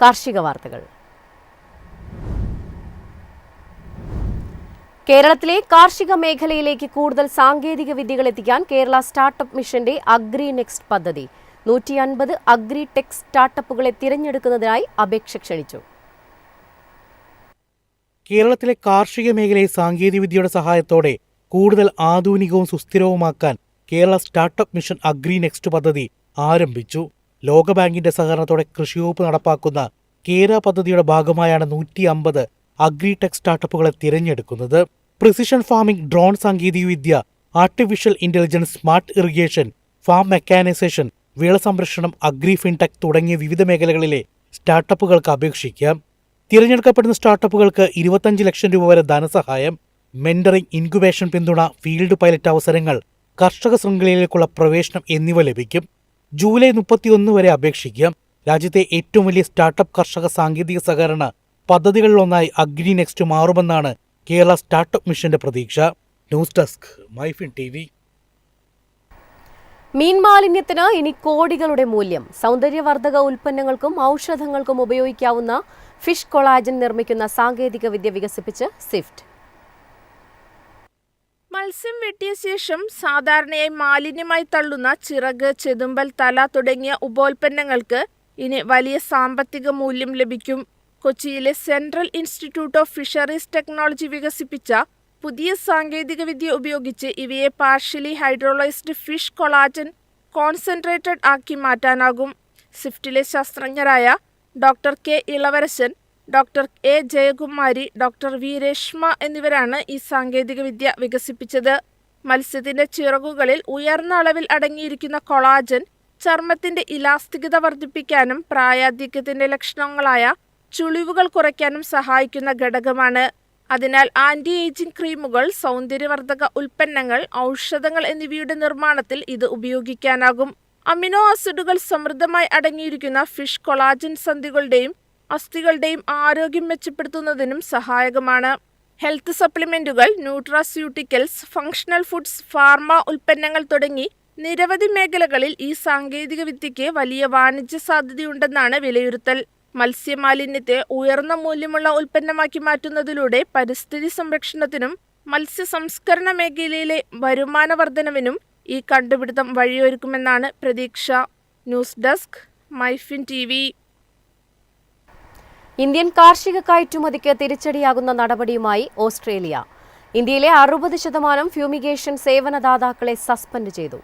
കാർഷിക വാർത്തകൾ. കേരളത്തിലെ കാർഷിക മേഖലയിലേക്ക് കൂടുതൽ സാങ്കേതിക വിദ്യകൾ എത്തിക്കാൻ കേരള സ്റ്റാർട്ടപ്പ് മിഷന്റെ അഗ്രി നെക്സ്റ്റ് പദ്ധതി 150 അഗ്രി ടെക് സ്റ്റാർട്ടപ്പുകളെ തിരഞ്ഞെടുക്കുന്നതിനായി അപേക്ഷ ക്ഷണിച്ചു. കേരളത്തിലെ കാർഷിക മേഖലയെ സാങ്കേതികവിദ്യയുടെ സഹായത്തോടെ കൂടുതൽ ആധുനികവും സുസ്ഥിരവുമാക്കാൻ Kerala startup mission agri next പദ്ധതി ആരംഭിച്ചു. ലോകബാങ്കിന്റെ സഹകരണത്തോടെ കൃഷിവകുപ്പ് നടപ്പാക്കുന്ന കേര പദ്ധതിയുടെ ഭാഗമായാണ് 150 അഗ്രി ടെക് സ്റ്റാർട്ടപ്പുകളെ തിരഞ്ഞെടുക്കുന്നത്. പ്രിസിഷൻ ഫാമിംഗ്, ഡ്രോൺ സാങ്കേതികവിദ്യ, artificial intelligence, smart irrigation, farm mechanisation, വിള സംരക്ഷണം, അഗ്രി ഫിൻടെക് തുടങ്ങിയ വിവിധ മേഖലകളിലെ സ്റ്റാർട്ടപ്പുകൾക്ക് അപേക്ഷിക്കാം. തിരഞ്ഞെടുക്കപ്പെടുന്ന സ്റ്റാർട്ടപ്പുകൾക്ക് 25 ലക്ഷം രൂപ വരെ ധനസഹായം, മെന്ററിംഗ്, ഇൻക്യുബേഷൻ പിന്തുണ, ഫീൽഡ് പൈലറ്റ് അവസരങ്ങൾ, കർഷക ശൃംഖലയിലേക്കുള്ള പ്രവേശനം എന്നിവ ലഭിക്കും. ജൂലൈ 31 വരെ അപേക്ഷിക്കാം. രാജ്യത്തെ ഏറ്റവും വലിയ സ്റ്റാർട്ടപ്പ് കർഷക സാങ്കേതിക സഹകരണ പദ്ധതികളിലൊന്നായി അഗ്രി നെക്സ്റ്റ് മാറുമെന്നാണ് കേരള സ്റ്റാർട്ടപ്പ് മിഷന്റെ പ്രതീക്ഷ. News desk, MyFin TV. മീൻ മാലിന്യത്തിന് ഇനി കോടികളുടെ മൂല്യം. സൗന്ദര്യവർദ്ധക ഉൽപ്പന്നങ്ങൾക്കും ഔഷധങ്ങൾക്കും ഉപയോഗിക്കാവുന്ന ഫിഷ് കൊളാജൻ നിർമ്മിക്കുന്ന സാങ്കേതിക വിദ്യ വികസിപ്പിച്ച് സ്വിഫ്റ്റ്. മത്സ്യം വെട്ടിയ ശേഷം സാധാരണയായി മാലിന്യമായി തള്ളുന്ന ചിറക്, ചെതുമ്പൽ, തല തുടങ്ങിയ ഉപോൽപ്പന്നങ്ങൾക്ക് ഇനി വലിയ സാമ്പത്തിക മൂല്യം ലഭിക്കും. കൊച്ചിയിലെ Central Institute of Fisheries Technology വികസിപ്പിച്ച പുതിയ സാങ്കേതികവിദ്യ ഉപയോഗിച്ച് ഇവയെ partially hydrolysed fish collagen concentrated ആക്കി മാറ്റാനാകും. സ്വിഫ്റ്റിലെ ശാസ്ത്രജ്ഞരായ doctor K Elavarasan, doctor A Jayakumari, doctor V Reshma എന്നിവരാണ് ഈ സാങ്കേതികവിദ്യ വികസിപ്പിച്ചത്. മത്സ്യത്തിന്റെ ചിറകുകളിൽ ഉയർന്ന അളവിൽ അടങ്ങിയിരിക്കുന്ന കൊളാജൻ ചർമ്മത്തിന്റെ ഇലാസ്തികത വർദ്ധിപ്പിക്കാനും പ്രായാധിക്യത്തിന്റെ ലക്ഷണങ്ങളായ ചുളിവുകൾ കുറയ്ക്കാനും സഹായിക്കുന്ന ഘടകമാണ്. അതിനാൽ ആന്റി ഏജിംഗ് ക്രീമുകൾ, സൗന്ദര്യവർദ്ധക ഉൽപ്പന്നങ്ങൾ, ഔഷധങ്ങൾ എന്നിവയുടെ നിർമ്മാണത്തിൽ ഇത് ഉപയോഗിക്കാനാകും. അമിനോ ആസിഡുകൾ സമൃദ്ധമായി അടങ്ങിയിരിക്കുന്ന ഫിഷ് കൊളാജൻ സന്ധികളുടെയും അസ്ഥികളുടെയും ആരോഗ്യം മെച്ചപ്പെടുത്തുന്നതിനും സഹായകമാണ്. ഹെൽത്ത് സപ്ലിമെന്റുകൾ, ന്യൂട്രാസ്യൂട്ടിക്കൽസ്, ഫങ്ഷണൽ ഫുഡ്സ്, ഫാർമ ഉൽപ്പന്നങ്ങൾ തുടങ്ങി നിരവധി മേഖലകളിൽ ഈ സാങ്കേതിക വിദ്യയ്ക്ക് വലിയ വാണിജ്യ സാധ്യതയുണ്ടെന്നാണ് വിലയിരുത്തൽ. മത്സ്യമാലിന്യത്തെ ഉയർന്ന മൂല്യമുള്ള ഉൽപ്പന്നമാക്കി മാറ്റുന്നതിലൂടെ പരിസ്ഥിതി സംരക്ഷണത്തിനും മത്സ്യ സംസ്കരണ മേഖലയിലെ വരുമാന വർധനവിനും ഈ കണ്ടുപിടുത്തം വഴിയൊരുക്കുമെന്നാണ് പ്രതീക്ഷ. News desk, MyFin TV. Indian കാർഷിക കയറ്റുമതിക്ക് തിരിച്ചടിയാകുന്ന നടപടിയുമായി ഓസ്ട്രേലിയ. ഇന്ത്യയിലെ 60% ഫ്യൂമിഗേഷൻ സേവനദാതാക്കളെ സസ്പെൻഡ് ചെയ്തു.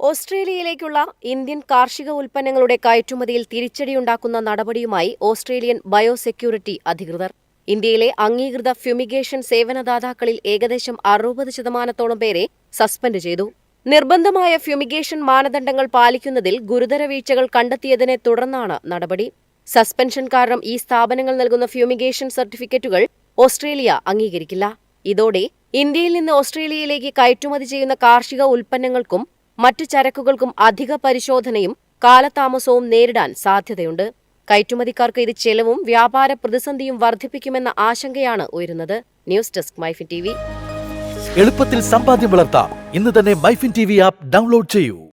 ഓസ്ട്രേലിയയിലേക്കുള്ള ഇന്ത്യൻ കാർഷിക ഉൽപ്പന്നങ്ങളുടെ കയറ്റുമതിയിൽ തിരിച്ചടിയുണ്ടാക്കുന്ന നടപടിയുമായി ഓസ്ട്രേലിയൻ ബയോസെക്യൂരിറ്റി അധികൃതർ. ഇന്ത്യയിലെ അംഗീകൃത ഫ്യൂമിഗേഷൻ സേവനദാതാക്കളിൽ ഏകദേശം 60% പേരെ സസ്പെൻഡ് ചെയ്തു. നിർബന്ധമായ ഫ്യൂമിഗേഷൻ മാനദണ്ഡങ്ങൾ പാലിക്കുന്നതിൽ ഗുരുതര വീഴ്ചകൾ കണ്ടെത്തിയതിനെ തുടർന്നാണ് നടപടി. സസ്പെൻഷൻ കാരണം ഈ സ്ഥാപനങ്ങൾ നൽകുന്ന ഫ്യൂമിഗേഷൻ സർട്ടിഫിക്കറ്റുകൾ ഓസ്ട്രേലിയ അംഗീകരിക്കില്ല. ഇതോടെ ഇന്ത്യയിൽ നിന്ന് ഓസ്ട്രേലിയയിലേക്ക് കയറ്റുമതി ചെയ്യുന്ന കാർഷിക ഉൽപ്പന്നങ്ങൾക്കും മറ്റ് ചരക്കുകൾക്കും അധിക പരിശോധനയും കാലതാമസവും നേരിടാൻ സാധ്യതയുണ്ട്. കയറ്റുമതിക്കാർക്ക് ഇത് ചെലവും വ്യാപാര പ്രതിസന്ധിയും വർദ്ധിപ്പിക്കുമെന്ന ആശങ്കയാണ് ഉയരുന്നത്. News desk, MyFin TV. എളുപ്പത്തിൽ സമ്പാദ്യം വളർത്താം. ഇന്ന് തന്നെ മൈഫിൻ TV ആപ്പ് ഡൗൺലോഡ് ചെയ്യൂ.